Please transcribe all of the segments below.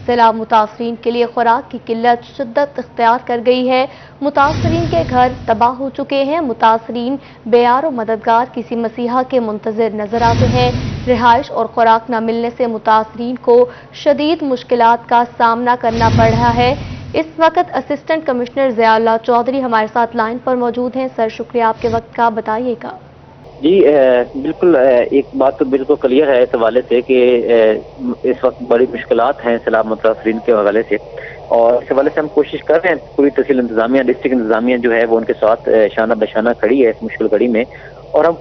सैलाब मुतासरीन के लिए खुराक की किल्लत शिद्दत इख्तियार कर गई है। मुतासरीन के घर तबाह हो चुके हैं। मुतासरीन बेयार और मददगार किसी मसीहा के मुंतज़िर नजर आते हैं। रिहाइश और खुराक न मिलने से मुतासरीन को शदीद मुश्किलात का सामना करना पड़ रहा है। इस वक्त असिस्टेंट कमिश्नर ज़ियाउल्लाह चौधरी हमारे साथ लाइन पर मौजूद हैं। सर, शुक्रिया आपके वक्त का, बताइएगा। जी बिल्कुल, एक बात तो बिल्कुल क्लियर है इस हवाले से कि इस वक्त बड़ी मुश्किलात हैं सैलाब मुतासरीन के हवाले से, और इस हवाले से हम कोशिश कर रहे हैं। पूरी तहसील इंतजामिया, डिस्ट्रिक्ट इंतजामिया जो है वो उनके साथ शाना बशाना खड़ी है इस मुश्किल घड़ी में। और हम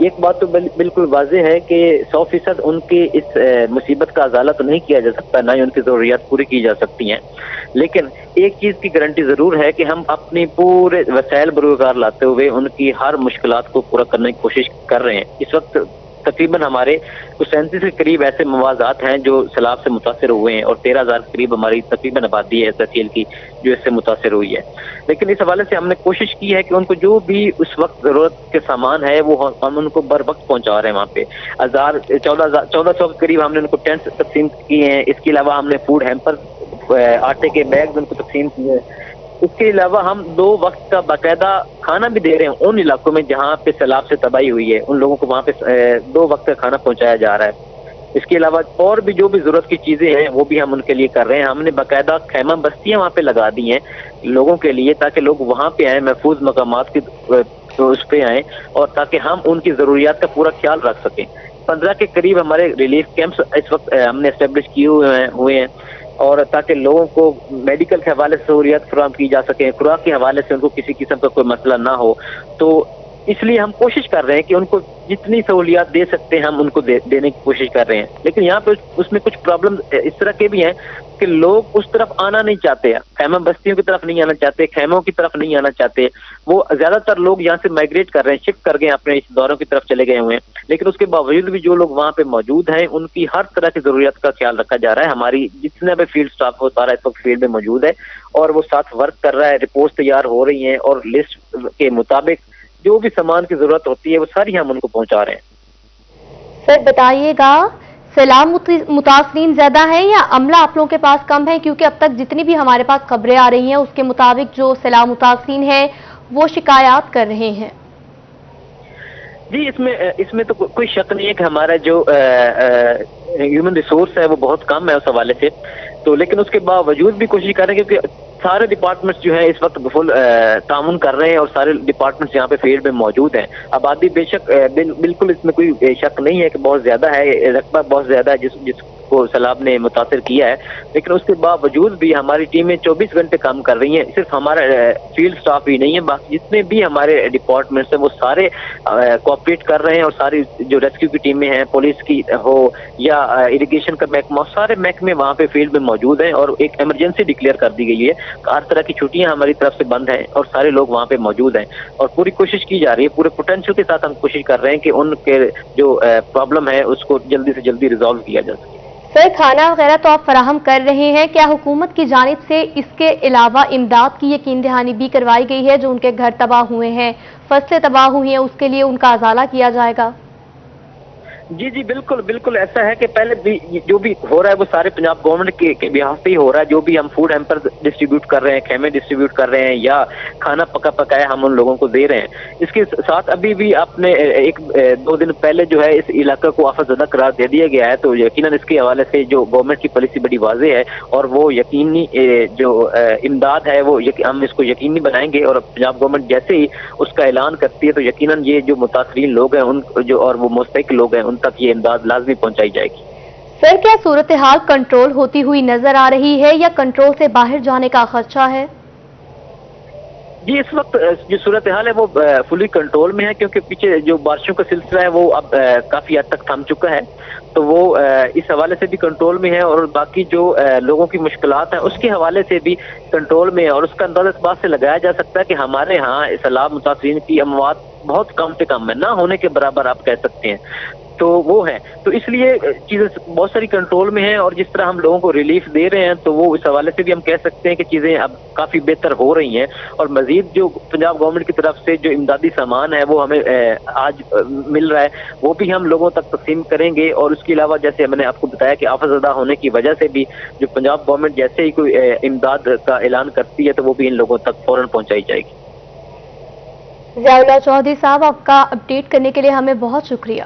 एक बात तो बिल्कुल वाज़ेह है कि 100% उनकी इस मुसीबत का अजाला तो नहीं किया जा सकता, ना ही उनकी ज़रूरियात पूरी की जा सकती हैं, लेकिन एक चीज़ की गारंटी ज़रूर है कि हम अपनी पूरे वसाइल बरोकार लाते हुए उनकी हर मुश्किलात को पूरा करने की कोशिश कर रहे हैं। इस वक्त तकरीबन हमारे कुछ 37 के करीब ऐसे मवाज़ात हैं जो सैलाब से मुतासर हुए हैं, और 13,000 के करीब हमारी तकरीबन आबादी है तहसील की जो इससे मुतासर हुई है। लेकिन इस हवाले से हमने कोशिश की है कि उनको जो भी उस वक्त ज़रूरत के सामान है वो हम उनको बर वक्त पहुँचा रहे हैं। वहाँ पे 1400 के करीब हमने उनको टेंट तकसीम किए हैं। इसके अलावा हमने फूड हैम्पर, आटे के बैग उनको तकसीम किए हैं। इसके अलावा हम 2 वक्त का बाकायदा खाना भी दे रहे हैं उन इलाकों में जहाँ पे सैलाब से तबाही हुई है। उन लोगों को वहाँ पे 2 वक्त का खाना पहुँचाया जा रहा है। इसके अलावा और भी जो भी जरूरत की चीजें हैं वो भी हम उनके लिए कर रहे हैं। हमने बाकायदा खैमा बस्तियां वहाँ पे लगा दी हैं लोगों के लिए, ताकि लोग वहाँ पे आए, महफूज मकामात की तो उस पे आए, और ताकि हम उनकी जरूरियात का पूरा ख्याल रख सकें। 15 के करीब हमारे रिलीफ कैंप्स इस वक्त हमने एस्टेब्लिश किए हुए हैं, और ताकि लोगों को मेडिकल के हवाले से सहूलियत फराहम की जा सके, खुराक के हवाले से उनको किसी किस्म का कोई मसला ना हो। तो इसलिए हम कोशिश कर रहे हैं कि उनको जितनी सहूलियत दे सकते हैं हम उनको देने की कोशिश कर रहे हैं। लेकिन यहाँ पे उसमें कुछ प्रॉब्लम इस तरह के भी हैं कि लोग उस तरफ आना नहीं चाहते, खैमा बस्तियों की तरफ नहीं आना चाहते, खैमों की तरफ नहीं आना चाहते। वो ज्यादातर लोग यहाँ से माइग्रेट कर रहे हैं, शिफ्ट कर गए, अपने रिश्तेदारों की तरफ चले गए हुए हैं। लेकिन उसके बावजूद भी जो लोग वहाँ पे मौजूद हैं उनकी हर तरह की जरूरियत का ख्याल रखा जा रहा है। हमारी जितने भी फील्ड स्टाफ हो सारा इस वक्त फील्ड में मौजूद है, और वो साथ वर्क कर रहा है। रिपोर्ट तैयार हो रही हैं, और लिस्ट के मुताबिक जो भी सामान की जरूरत होती है वो सारी हम उनको पहुंचा रहे हैं। सर, बताइएगा, सैलाब मुतासरीन ज्यादा है या अमला आप लोगों के पास कम है? क्योंकि अब तक जितनी भी हमारे पास खबरें आ रही हैं उसके मुताबिक जो सैलाब मुतासरीन है वो शिकायत कर रहे हैं। जी, इसमें तो कोई शक नहीं है कि हमारा जो ह्यूमन रिसोर्स है वो बहुत कम है उस हवाले से। तो लेकिन उसके बावजूद भी कोशिश कर रहे हैं, क्योंकि सारे डिपार्टमेंट्स जो है इस वक्त फुल तामुन कर रहे हैं, और सारे डिपार्टमेंट्स यहाँ पे फील्ड में मौजूद हैं। आबादी बेशक बिल्कुल इसमें कोई शक नहीं है कि बहुत ज्यादा है, रकबा बहुत ज्यादा है जिसको सैलाब ने मुतासर किया है। लेकिन उसके बावजूद भी हमारी टीमें 24 घंटे काम कर रही हैं। सिर्फ हमारा फील्ड स्टाफ ही नहीं है, बाकी जितने भी हमारे डिपार्टमेंट्स हैं वो सारे कोऑपरेट कर रहे हैं, और सारी जो रेस्क्यू की टीमें हैं, पुलिस की हो या इरिगेशन का महकमा, सारे महकमे वहाँ पे फील्ड में मौजूद हैं। और एक इमरजेंसी डिक्लेयर कर दी गई है, हर तरह की छुट्टियां हमारी तरफ से बंद हैं, और सारे लोग वहाँ पे मौजूद हैं। और पूरी कोशिश की जा रही है, पूरे पोटेंशियल के साथ हम कोशिश कर रहे हैं कि उनके जो प्रॉब्लम है उसको जल्दी से जल्दी रिजॉल्व किया जा सके। सर, खाना वगैरह तो आप फराहम कर रहे हैं, क्या हुकूमत की जानिब से इसके अलावा इमदाद की यकीन दहानी भी करवाई गई है? जो उनके घर तबाह हुए हैं, फसलें तबाह हुई हैं, उसके लिए उनका अजाला किया जाएगा? जी बिल्कुल बिल्कुल ऐसा है कि पहले भी जो भी हो रहा है वो सारे पंजाब गवर्नमेंट के बिहाफ पे ही हो रहा है। जो भी हम फूड हैम्पर डिस्ट्रीब्यूट कर रहे हैं, खेमे डिस्ट्रीब्यूट कर रहे हैं, या खाना पकाया हम उन लोगों को दे रहे हैं। इसके साथ अभी भी आपने 1-2 दिन पहले जो है इस इलाके को आफतज़दा करार दे दिया गया है। तो यकीनन इसके हवाले से जो गवर्नमेंट की पॉलिसी बड़ी वाज़ेह है, और वो यकीनी जो इमदाद है वो हम इसको यकीनी बनाएंगे। और पंजाब गवर्नमेंट जैसे ही उसका ऐलान करती है तो यकीनन ये जो मुतासरीन लोग हैं उन जो और वो मुस्तहिक लोग हैं उन तक ये इमदाद लाजमी पहुंचाई जाएगी। सर, क्या सूरत हाल कंट्रोल होती हुई नजर आ रही है या कंट्रोल से बाहर जाने का खदशा है? जी, इस वक्त जो सूरत हाल है वो फुली कंट्रोल में है, क्योंकि पीछे जो बारिशों का सिलसिला है वो अब काफी हद तक थम चुका है। तो वो इस हवाले से भी कंट्रोल में है, और बाकी जो लोगों की मुश्किलात हैं उसके हवाले से भी कंट्रोल में है। और उसका अंदाजा इस बात से लगाया जा सकता है कि हमारे यहाँ सैलाब मुतासरीन की अमवात बहुत कम से कम है, ना होने के बराबर आप कह सकते हैं। تو وہ ہے، تو اس لیے چیزیں بہت ساری کنٹرول میں ہیں، اور جس طرح ہم لوگوں کو ریلیف دے رہے ہیں تو وہ اس حوالے سے بھی ہم کہہ سکتے ہیں کہ چیزیں اب کافی بہتر ہو رہی ہیں، اور مزید جو پنجاب گورنمنٹ کی طرف سے جو امدادی سامان ہے وہ ہمیں آج مل رہا ہے، وہ بھی ہم لوگوں تک تقسیم کریں گے، اور اس کے علاوہ جیسے میں نے آپ کو بتایا کہ آفت زدہ ہونے کی وجہ سے بھی جو پنجاب گورنمنٹ جیسے ہی کوئی امداد کا اعلان کرتی ہے تو وہ بھی ان لوگوں تک فوراً پہنچائی جائے گی۔ ضیاء اللہ چودھری صاحب، آپ کا اپڈیٹ کرنے کے لیے ہمیں بہت شکریہ۔